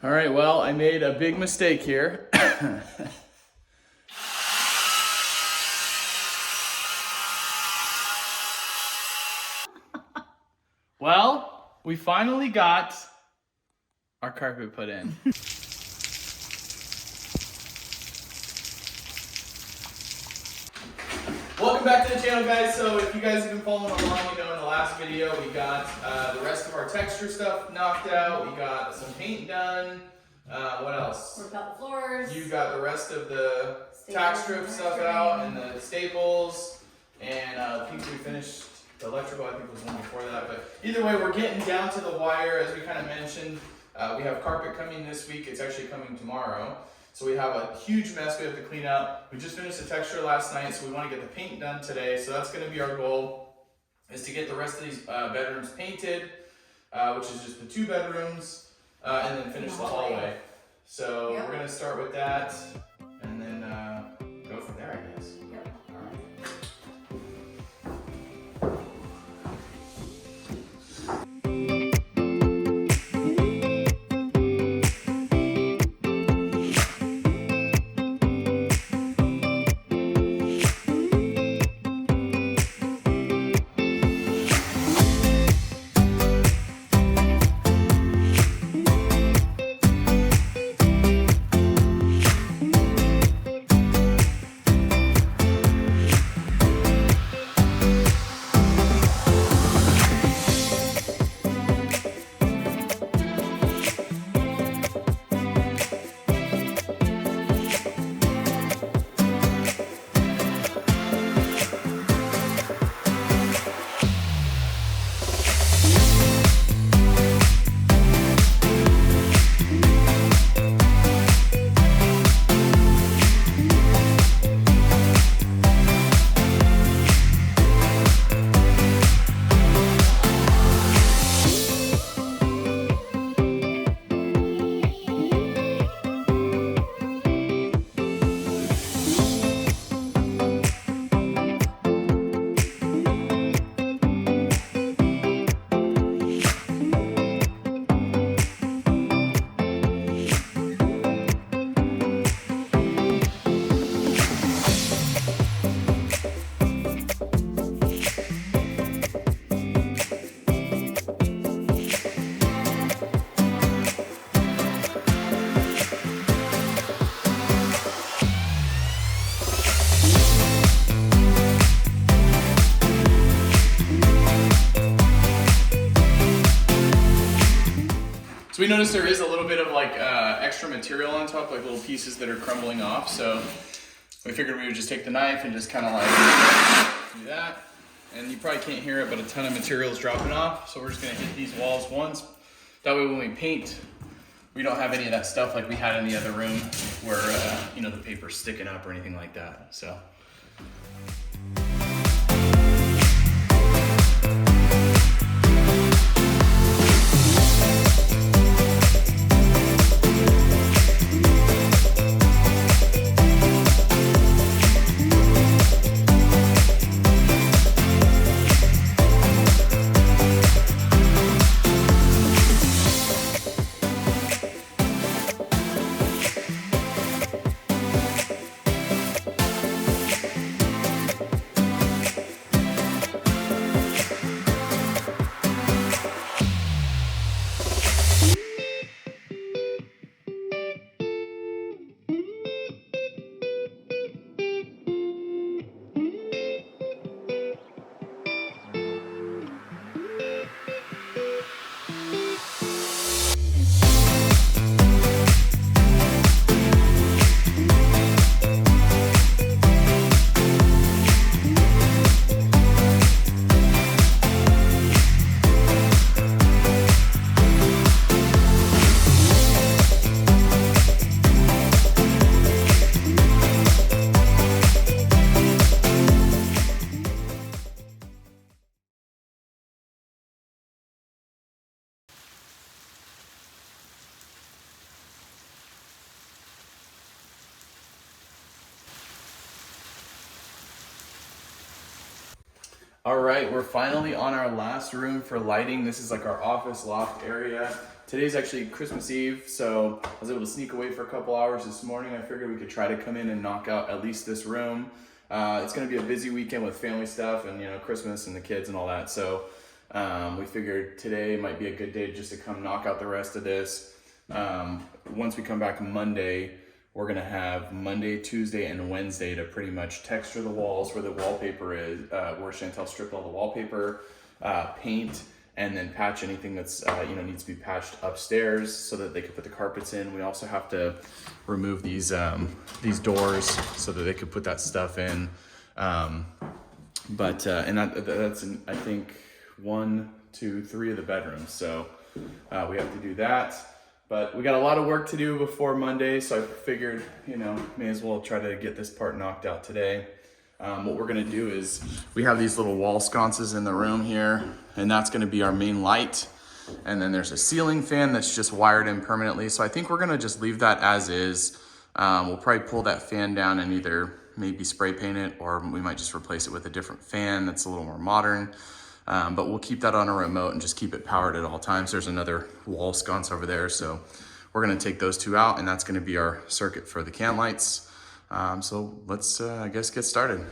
All right, well, I made a big mistake here. Well, we finally got our carpet put in. Welcome back to the channel, guys. So if you guys have been following along, you know in the last video we got the rest of our texture stuff knocked out. We got some paint done. What else? Worked out the floors. You got the rest of the tack strip stuff out and the staples. And I think we finished the electrical. I think was one before that. But either way, we're getting down to the wire, as we kind of mentioned. We have carpet coming this week. It's actually coming tomorrow. So we have a huge mess we have to clean up. We just finished the texture last night, so we want to get the paint done today. So that's going to be our goal, is to get the rest of these bedrooms painted, which is just the 2 bedrooms, and then finish the hallway. So we're going to start with that, and then go from there, I guess. Yep. All right. So we noticed there is a little bit of like extra material on top, like little pieces that are crumbling off. So we figured we would just take the knife and just kind of like do that. And you probably can't hear it, but a ton of material is dropping off. So we're just gonna hit these walls once. That way when we paint, we don't have any of that stuff like we had in the other room where you know, the paper's sticking up or anything like that. So. All right, we're finally on our last room for lighting. This is like our office loft area. Today's actually Christmas Eve, so I was able to sneak away for a couple hours this morning. I figured we could try to come in and knock out at least this room. It's gonna be a busy weekend with family stuff and Christmas and the kids and all that. So we figured today might be a good day just to come knock out the rest of this. Once we come back Monday, we're gonna have Monday, Tuesday, and Wednesday to pretty much texture the walls where the wallpaper is, where Chantel stripped all the wallpaper, paint, and then patch anything that's needs to be patched upstairs so that they could put the carpets in. We also have to remove these doors so that they could put that stuff in. And that's in, I think 1, 2, 3 of the bedrooms. So we have to do that. But we got a lot of work to do before Monday, so I figured, may as well try to get this part knocked out today. What we're gonna do is, we have these little wall sconces in the room here, and that's gonna be our main light. And then there's a ceiling fan that's just wired in permanently. So I think we're gonna just leave that as is. We'll probably pull that fan down and either maybe spray paint it, or we might just replace it with a different fan that's a little more modern. But we'll keep that on a remote and just keep it powered at all times. There's another wall sconce over there. So we're gonna take those two out, and that's gonna be our circuit for the can lights. So let's, I guess, get started.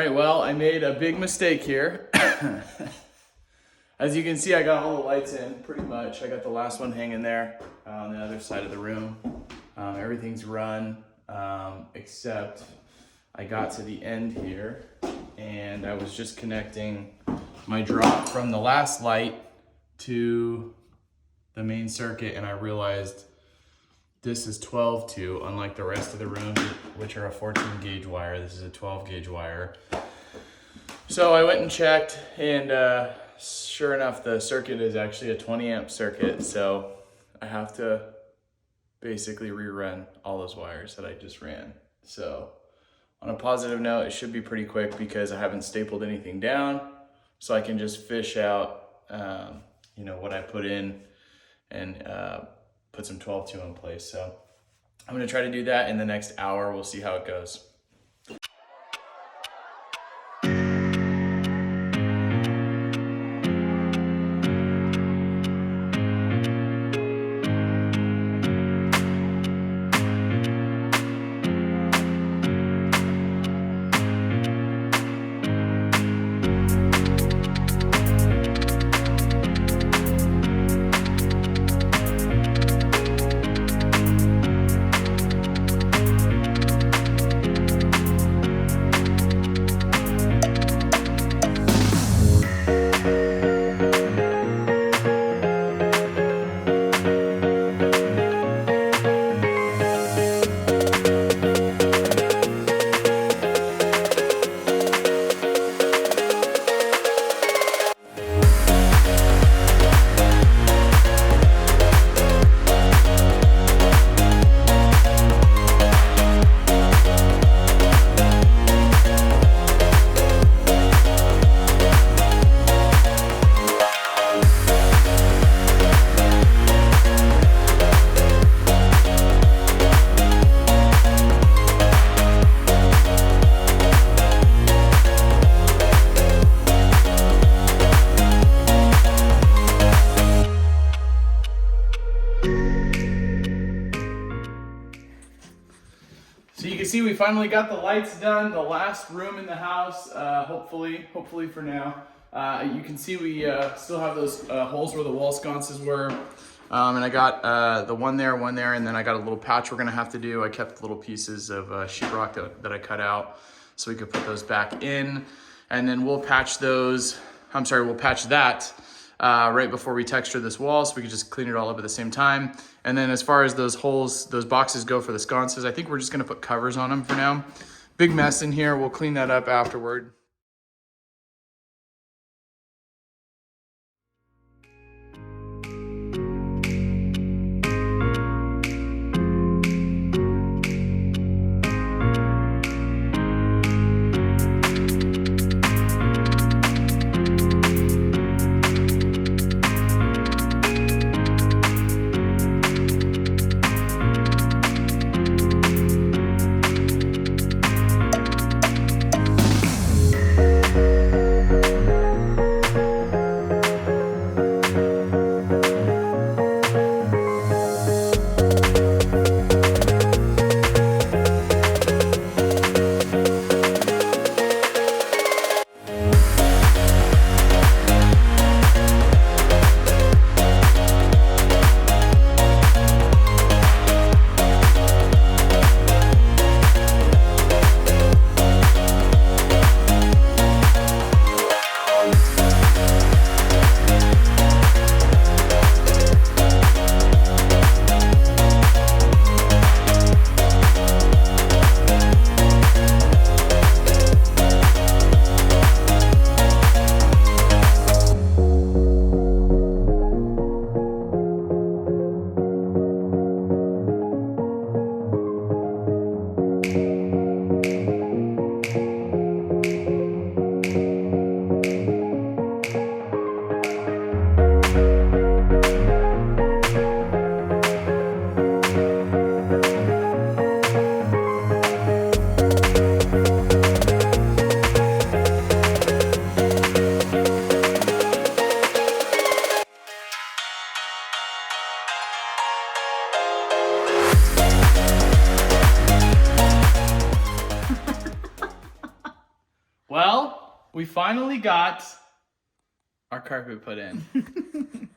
Well, I made a big mistake here. As you can see, I got all the lights in pretty much. I got the last one hanging there on the other side of the room. Everything's run, except I got to the end here and I was just connecting my drop from the last light to the main circuit, and I realized this is 12-2, unlike the rest of the room, which are a 14 gauge wire. This is a 12 gauge wire. So I went and checked, and sure enough, the circuit is actually a 20 amp circuit. So I have to basically rerun all those wires that I just ran. So on a positive note, it should be pretty quick because I haven't stapled anything down. So I can just fish out, what I put in and put some 12-2 in place. So I'm gonna try to do that in the next hour. We'll see how it goes. finally got the lights done, the last room in the house, hopefully for now. You can see we still have those holes where the wall sconces were. And I got the one there, and then I got a little patch we're gonna have to do. I kept little pieces of sheetrock that I cut out so we could put those back in. And then we'll patch those, we'll patch that right before we texture this wall so we can just clean it all up at the same time. And then as far as those holes, those boxes go for the sconces, I think we're just gonna put covers on them for now. Big mess in here, we'll clean that up afterward. Well, we finally got our carpet put in.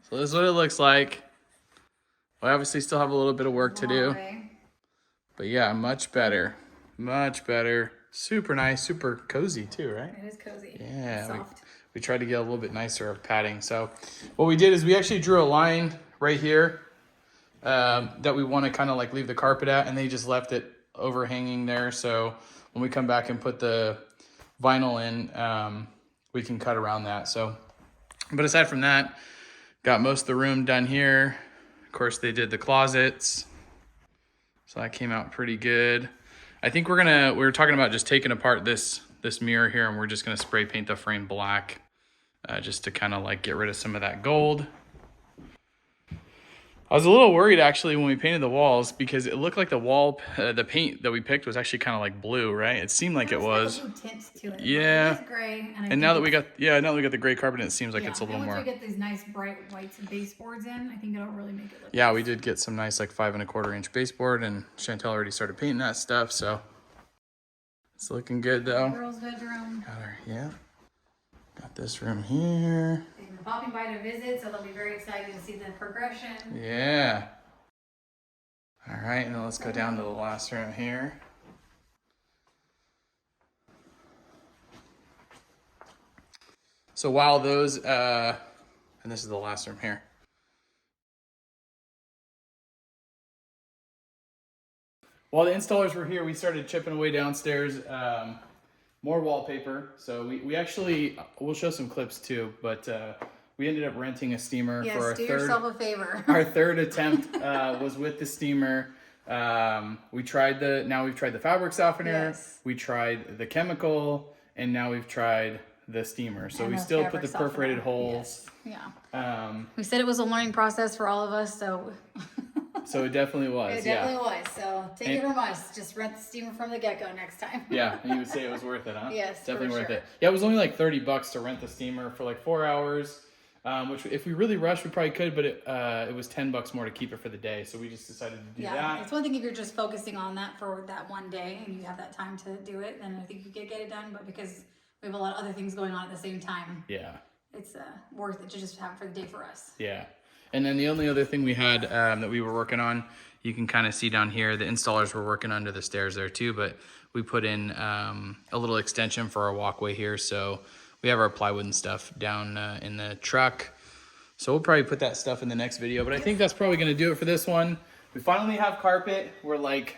So this is what it looks like. We obviously still have a little bit of work to do. But yeah, much better. Much better. Super nice, super cozy too, right? It is cozy. Yeah. Soft. We tried to get a little bit nicer of padding. So what we did is we actually drew a line right here that we want to kind of like leave the carpet at, and they just left it overhanging there. So when we come back and put the vinyl in, we can cut around that. So, but aside from that, got most of the room done here. Of course, they did the closets, so that came out pretty good. I think we were talking about just taking apart this mirror here, and we're just gonna spray paint the frame black, just to kind of like get rid of some of that gold. I was a little worried actually when we painted the walls because it looked like the paint that we picked was actually kind of like blue, right? It seemed like it was. Like a blue tint to it. Yeah. It's gray, and now that we got the gray carpet, it seems like it's a little more. Once we get these nice bright whites and baseboards in, I think it'll really make it look. Yeah, nice. we did get some nice like 5 1/4 inch baseboard, and Chantel already started painting that stuff, so it's looking good though. Girls' bedroom. Got this room here. They've been popping by to visit, so they'll be very excited to see the progression. Yeah. All right, and then let's go down to the last room here. So while those, and this is the last room here. While the installers were here, we started chipping away downstairs. More wallpaper. So we actually, we'll show some clips too, but we ended up renting a steamer for our do yourself a favor. Our third attempt was with the steamer. We've tried the fabric softener, Yes. we tried the chemical, and now we've tried the steamer. So And we the still put fabric the perforated softener. holes. Yes. Yeah. We said it was a learning process for all of us, so. So it definitely was. It definitely was. So take it from us. Just rent the steamer from the get-go next time. Yeah, you would say it was worth it, huh? Yes, definitely for worth sure. it. Yeah, it was only like $30 to rent the steamer for like 4 hours. Which if we really rushed, we probably could, but it was $10 more to keep it for the day. So we just decided to do that. It's one thing if you're just focusing on that for that one day and you have that time to do it, then I think you could get it done. But because we have a lot of other things going on at the same time, it's worth it to just have it for the day for us. Yeah. And then the only other thing we had that we were working on, you can kind of see down here, the installers were working under the stairs there too, but we put in a little extension for our walkway here. So we have our plywood and stuff down in the truck. So we'll probably put that stuff in the next video, but I think that's probably going to do it for this one. We finally have carpet. We're like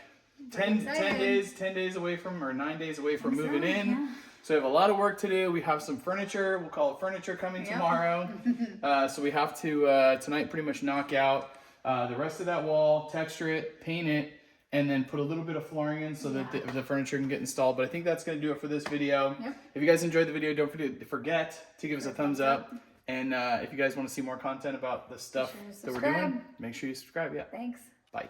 10 days away from, or 9 days away from moving in. Yeah. So we have a lot of work to do. We have some furniture. We'll call it furniture coming tomorrow. So we have to, tonight, pretty much knock out the rest of that wall, texture it, paint it, and then put a little bit of flooring in so that the furniture can get installed. But I think that's going to do it for this video. If you guys enjoyed the video, don't forget to give us a thumbs up. And if you guys want to see more content about the stuff that we're doing, make sure you subscribe. Yeah. Thanks. Bye.